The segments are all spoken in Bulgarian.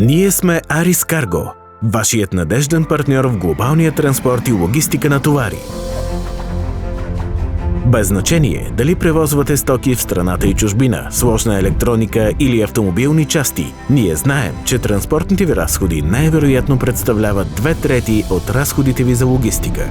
Ние сме Арис Карго, вашият надежден партньор в глобалния транспорт и логистика на товари. Без значение дали превозвате стоки в страната и чужбина, сложна електроника или автомобилни части, ние знаем, че транспортните ви разходи най-вероятно представляват 2/3 от разходите ви за логистика.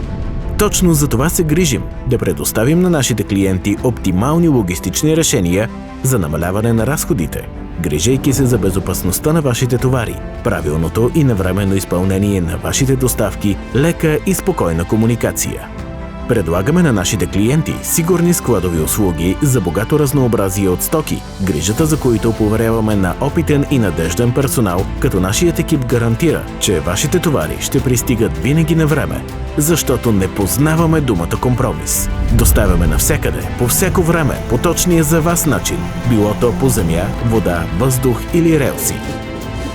Точно за това се грижим – да предоставим на нашите клиенти оптимални логистични решения за намаляване на разходите, грижейки се за безопасността на вашите товари, правилното и навременно изпълнение на вашите доставки, лека и спокойна комуникация. Предлагаме на нашите клиенти сигурни складови услуги за богато разнообразие от стоки, грижата за които поверяваме на опитен и надежден персонал, като нашият екип гарантира, че вашите товари ще пристигат винаги на време, защото не познаваме думата компромис. Доставяме навсякъде, по всяко време, по точния за вас начин, било то по земя, вода, въздух или релси.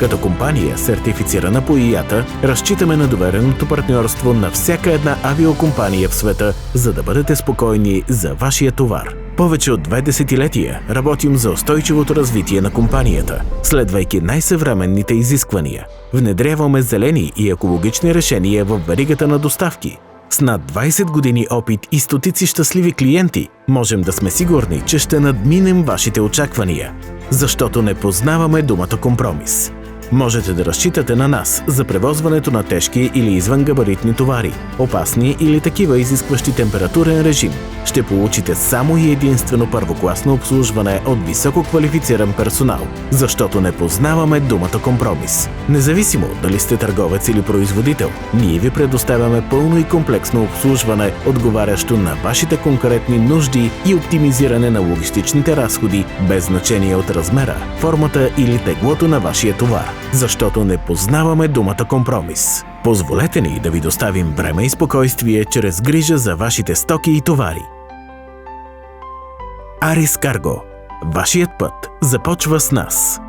Като компания, сертифицирана по ИАТА, разчитаме на довереното партньорство на всяка една авиокомпания в света, за да бъдете спокойни за вашия товар. Повече от 2 десетилетия работим за устойчивото развитие на компанията, следвайки най-съвременните изисквания. Внедряваме зелени и екологични решения в веригата на доставки. С над 20 години опит и стотици щастливи клиенти, можем да сме сигурни, че ще надминем вашите очаквания, защото не познаваме думата компромис. Можете да разчитате на нас за превозването на тежки или извънгабаритни товари, опасни или такива изискващи температурен режим. Ще получите само и единствено първокласно обслужване от високо квалифициран персонал, защото не познаваме думата компромис. Независимо дали сте търговец или производител, ние ви предоставяме пълно и комплексно обслужване, отговарящо на вашите конкретни нужди и оптимизиране на логистичните разходи, без значение от размера, формата или теглото на вашия товар, защото не познаваме думата компромис. Позволете ни да ви доставим време и спокойствие чрез грижа за вашите стоки и товари. Арис Карго. Вашият път започва с нас.